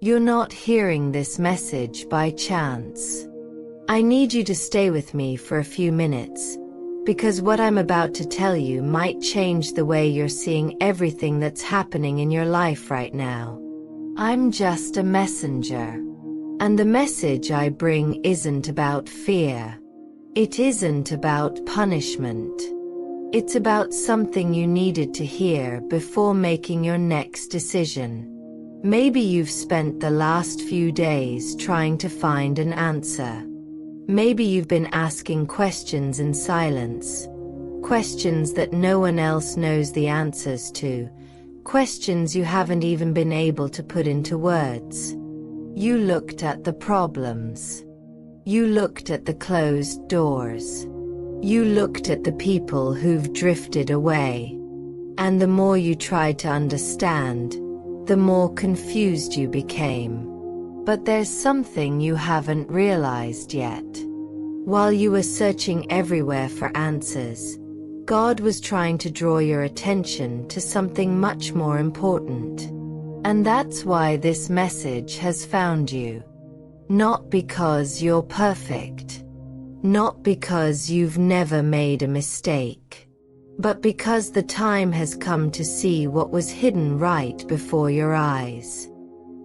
You're not hearing this message by chance. I need you to stay with me for a few minutes, because what I'm about to tell you might change the way you're seeing everything that's happening in your life right now. I'm just a messenger. And the message I bring isn't about fear. It isn't about punishment. It's about something you needed to hear before making your next decision. Maybe you've spent the last few days trying to find an answer. Maybe you've been asking questions in silence. Questions that no one else knows the answers to. Questions you haven't even been able to put into words. You looked at the problems. You looked at the closed doors. You looked at the people who've drifted away. And the more you tried to understand, the more confused you became. But there's something you haven't realized yet. While you were searching everywhere for answers, God was trying to draw your attention to something much more important. And that's why this message has found you. Not because you're perfect. Not because you've never made a mistake. But because the time has come to see what was hidden right before your eyes.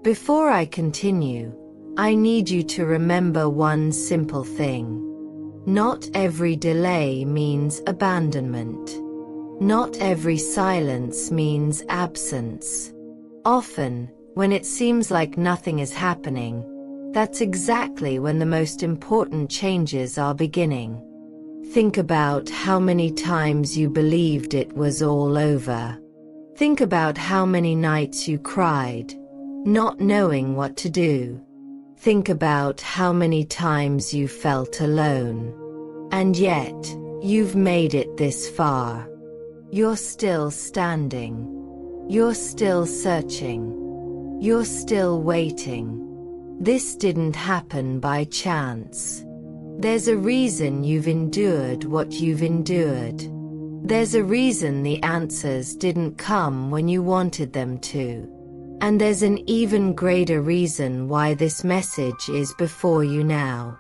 Before I continue, I need you to remember one simple thing. Not every delay means abandonment. Not every silence means absence. Often, when it seems like nothing is happening, that's exactly when the most important changes are beginning. Think about how many times you believed it was all over. Think about how many nights you cried, not knowing what to do. Think about how many times you felt alone. And yet, you've made it this far. You're still standing. You're still searching. You're still waiting. This didn't happen by chance. There's a reason you've endured what you've endured. There's a reason the answers didn't come when you wanted them to. And there's an even greater reason why this message is before you now.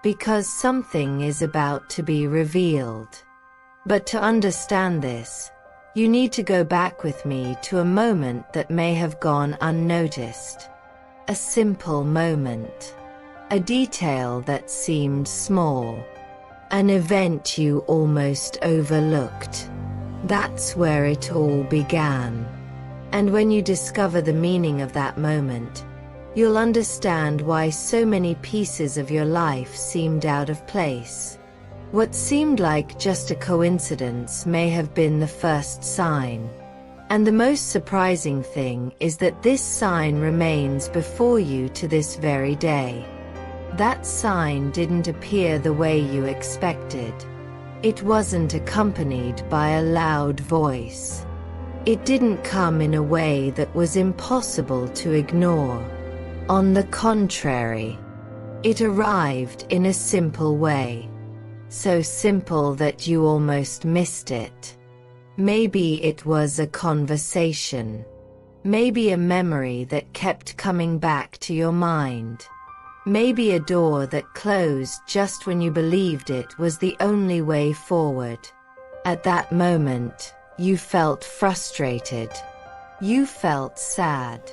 Because something is about to be revealed. But to understand this, you need to go back with me to a moment that may have gone unnoticed. A simple moment. A detail that seemed small. An event you almost overlooked. That's where it all began. And when you discover the meaning of that moment, you'll understand why so many pieces of your life seemed out of place. What seemed like just a coincidence may have been the first sign. And the most surprising thing is that this sign remains before you to this very day. That sign didn't appear the way you expected. It wasn't accompanied by a loud voice. It didn't come in a way that was impossible to ignore. On the contrary, it arrived in a simple way. So simple that you almost missed it. Maybe it was a conversation. Maybe a memory that kept coming back to your mind. Maybe a door that closed just when you believed it was the only way forward. At that moment, you felt frustrated. You felt sad.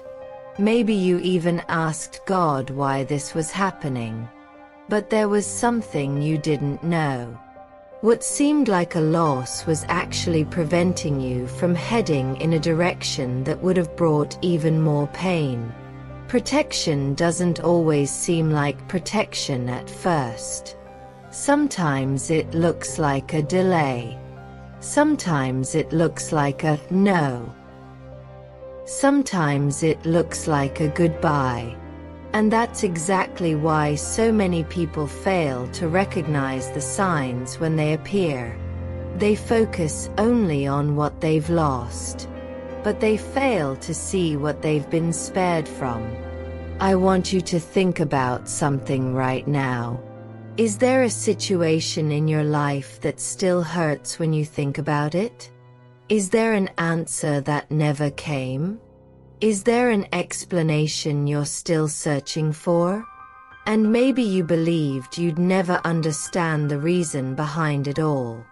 Maybe you even asked God why this was happening. But there was something you didn't know. What seemed like a loss was actually preventing you from heading in a direction that would have brought even more pain. Protection doesn't always seem like protection at first. Sometimes it looks like a delay. Sometimes it looks like a no. Sometimes it looks like a goodbye. And that's exactly why so many people fail to recognize the signs when they appear. They focus only on what they've lost. But they fail to see what they've been spared from. I want you to think about something right now. Is there a situation in your life that still hurts when you think about it? Is there an answer that never came? Is there an explanation you're still searching for? And maybe you believed you'd never understand the reason behind it all.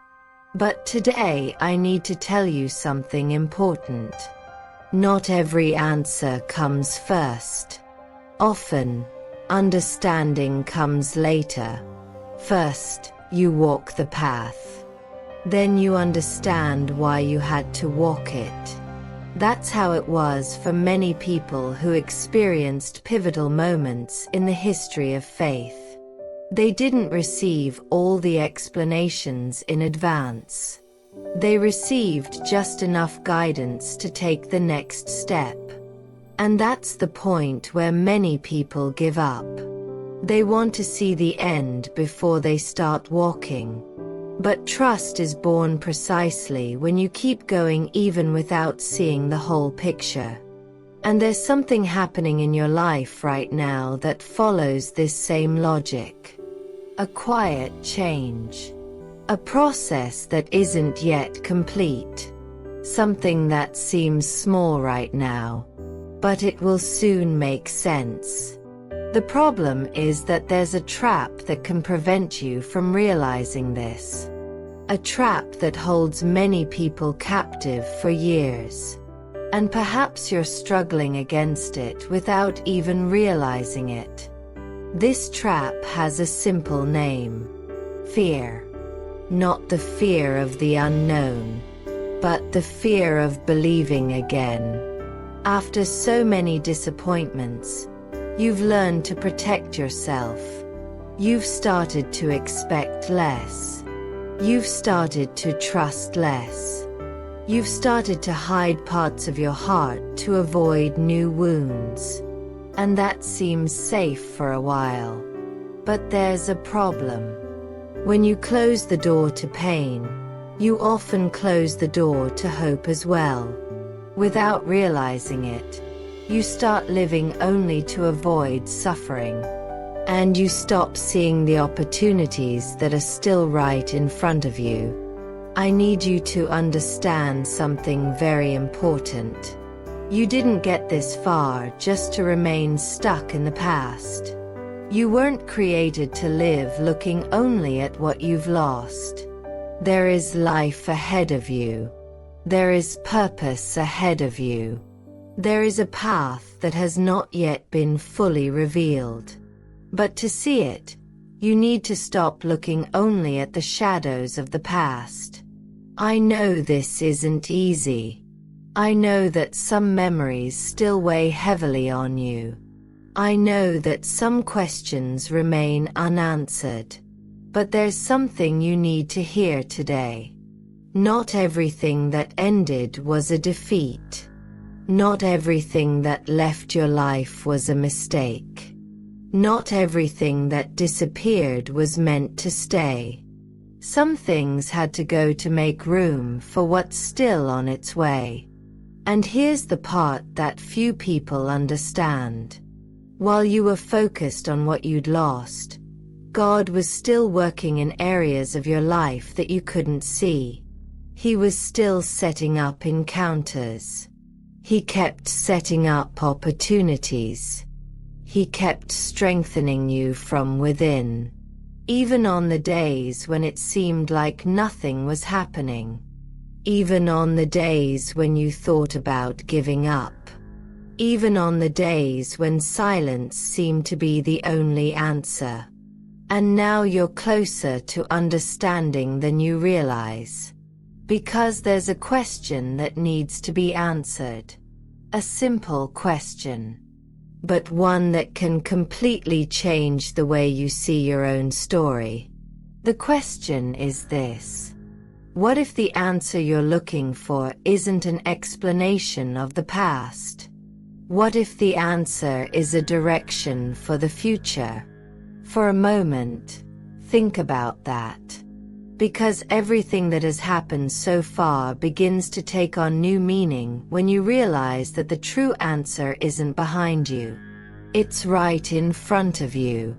But today I need to tell you something important. Not every answer comes first. Often, understanding comes later. First, you walk the path. Then you understand why you had to walk it. That's how it was for many people who experienced pivotal moments in the history of faith. They didn't receive all the explanations in advance. They received just enough guidance to take the next step. And that's the point where many people give up. They want to see the end before they start walking. But trust is born precisely when you keep going even without seeing the whole picture. And there's something happening in your life right now that follows this same logic. A quiet change. A process that isn't yet complete. Something that seems small right now, but it will soon make sense. The problem is that there's a trap that can prevent you from realizing this. A trap that holds many people captive for years. And perhaps you're struggling against it without even realizing it. This trap has a simple name. Fear. Not the fear of the unknown, but the fear of believing again. After so many disappointments, you've learned to protect yourself. You've started to expect less. You've started to trust less. You've started to hide parts of your heart to avoid new wounds. And that seems safe for a while. But there's a problem. When you close the door to pain, you often close the door to hope as well. Without realizing it, you start living only to avoid suffering. And you stop seeing the opportunities that are still right in front of you. I need you to understand something very important. You didn't get this far just to remain stuck in the past. You weren't created to live looking only at what you've lost. There is life ahead of you. There is purpose ahead of you. There is a path that has not yet been fully revealed. But to see it, you need to stop looking only at the shadows of the past. I know this isn't easy. I know that some memories still weigh heavily on you. I know that some questions remain unanswered. But there's something you need to hear today. Not everything that ended was a defeat. Not everything that left your life was a mistake. Not everything that disappeared was meant to stay. Some things had to go to make room for what's still on its way. And here's the part that few people understand. While you were focused on what you'd lost, God was still working in areas of your life that you couldn't see. He was still setting up encounters. He kept setting up opportunities. He kept strengthening you from within. Even on the days when it seemed like nothing was happening. Even on the days when you thought about giving up. Even on the days when silence seemed to be the only answer. And now you're closer to understanding than you realize. Because there's a question that needs to be answered. A simple question. But one that can completely change the way you see your own story. The question is this. What if the answer you're looking for isn't an explanation of the past? What if the answer is a direction for the future? For a moment, think about that. Because everything that has happened so far begins to take on new meaning when you realize that the true answer isn't behind you. It's right in front of you.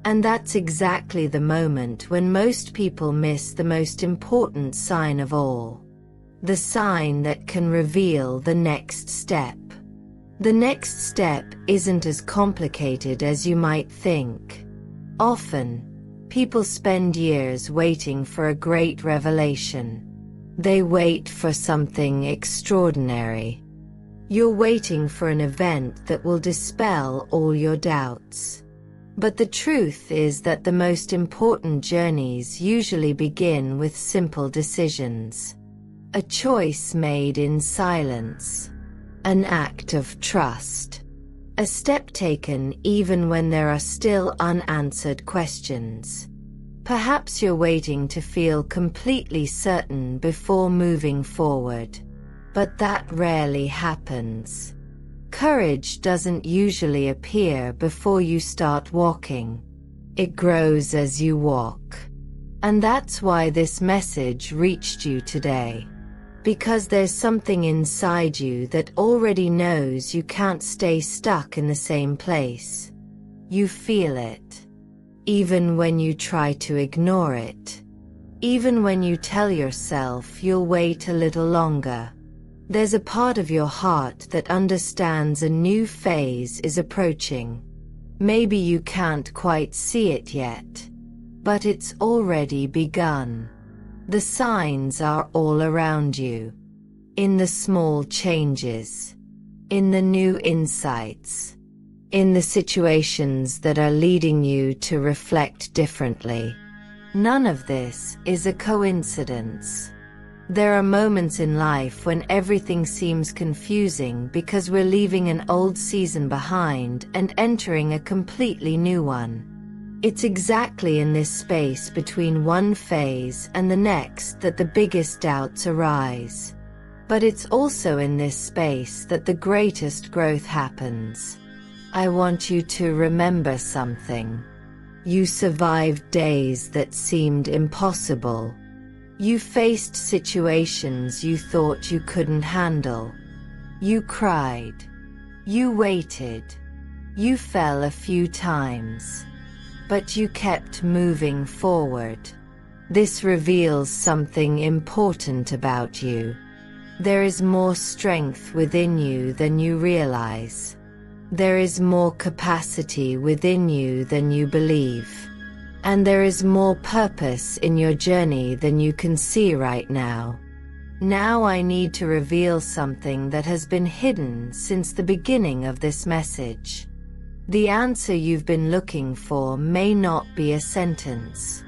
And that's exactly the moment when most people miss the most important sign of all. The sign that can reveal the next step. The next step isn't as complicated as you might think. Often, people spend years waiting for a great revelation. They wait for something extraordinary. You're waiting for an event that will dispel all your doubts. But the truth is that the most important journeys usually begin with simple decisions. A choice made in silence. An act of trust. A step taken even when there are still unanswered questions. Perhaps you're waiting to feel completely certain before moving forward. But that rarely happens. Courage doesn't usually appear before you start walking. It grows as you walk. And that's why this message reached you today. Because there's something inside you that already knows you can't stay stuck in the same place. You feel it. Even when you try to ignore it. Even when you tell yourself you'll wait a little longer. There's a part of your heart that understands a new phase is approaching. Maybe you can't quite see it yet. But it's already begun. The signs are all around you. In the small changes. In the new insights. In the situations that are leading you to reflect differently. None of this is a coincidence. There are moments in life when everything seems confusing because we're leaving an old season behind and entering a completely new one. It's exactly in this space between one phase and the next that the biggest doubts arise. But it's also in this space that the greatest growth happens. I want you to remember something. You survived days that seemed impossible. You faced situations you thought you couldn't handle. You cried. You waited. You fell a few times. But you kept moving forward. This reveals something important about you. There is more strength within you than you realize. There is more capacity within you than you believe. And there is more purpose in your journey than you can see right now. Now I need to reveal something that has been hidden since the beginning of this message. The answer you've been looking for may not be a sentence.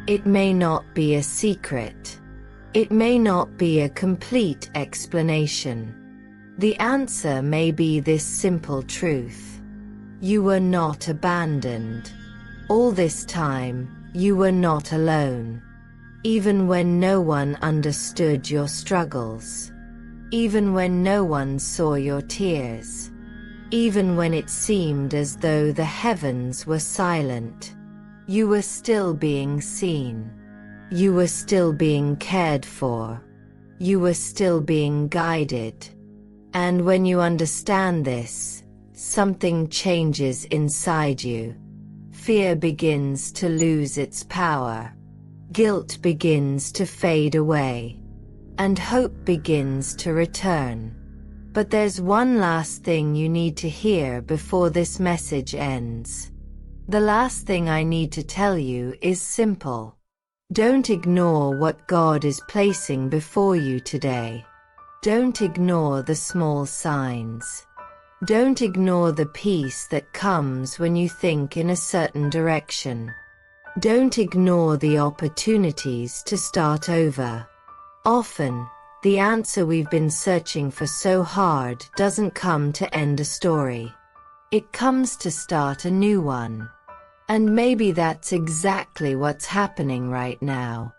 It may not be a secret. It may not be a complete explanation. The answer may be this simple truth. You were not abandoned. All this time, you were not alone. Even when no one understood your struggles. Even when no one saw your tears. Even when it seemed as though the heavens were silent. You were still being seen. You were still being cared for. You were still being guided. And when you understand this, something changes inside you. Fear begins to lose its power. Guilt begins to fade away. And hope begins to return. But there's one last thing you need to hear before this message ends. The last thing I need to tell you is simple. Don't ignore what God is placing before you today. Don't ignore the small signs. Don't ignore the peace that comes when you think in a certain direction. Don't ignore the opportunities to start over. Often, the answer we've been searching for so hard doesn't come to end a story. It comes to start a new one. And maybe that's exactly what's happening right now.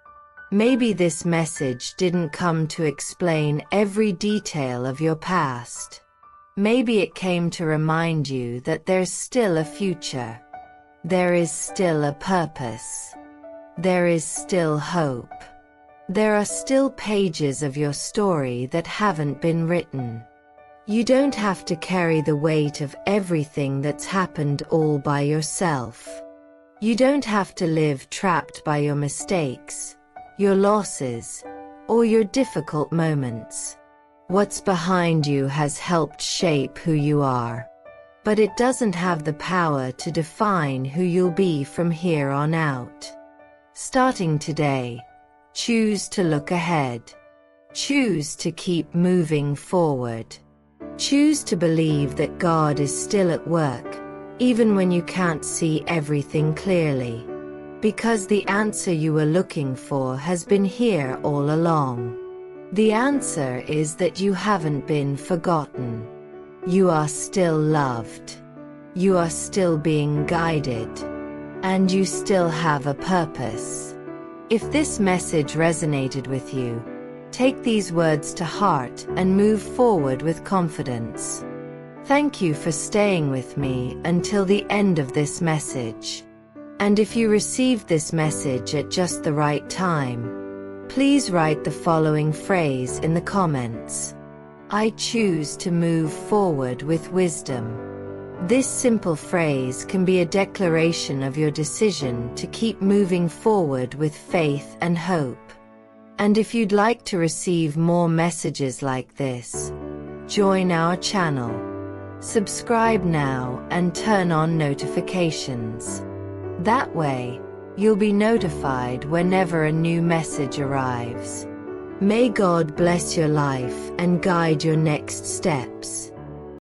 Maybe this message didn't come to explain every detail of your past. Maybe it came to remind you that there's still a future. There is still a purpose. There is still hope. There are still pages of your story that haven't been written. You don't have to carry the weight of everything that's happened all by yourself. You don't have to live trapped by your mistakes, your losses, or your difficult moments. What's behind you has helped shape who you are, but it doesn't have the power to define who you'll be from here on out. Starting today, choose to look ahead. Choose to keep moving forward. Choose to believe that God is still at work, even when you can't see everything clearly. Because the answer you were looking for has been here all along. The answer is that you haven't been forgotten. You are still loved. You are still being guided. And you still have a purpose. If this message resonated with you, take these words to heart and move forward with confidence. Thank you for staying with me until the end of this message. And if you received this message at just the right time, please write the following phrase in the comments. I choose to move forward with wisdom. This simple phrase can be a declaration of your decision to keep moving forward with faith and hope. And if you'd like to receive more messages like this, join our channel. Subscribe now and turn on notifications. That way, you'll be notified whenever a new message arrives. May God bless your life and guide your next steps.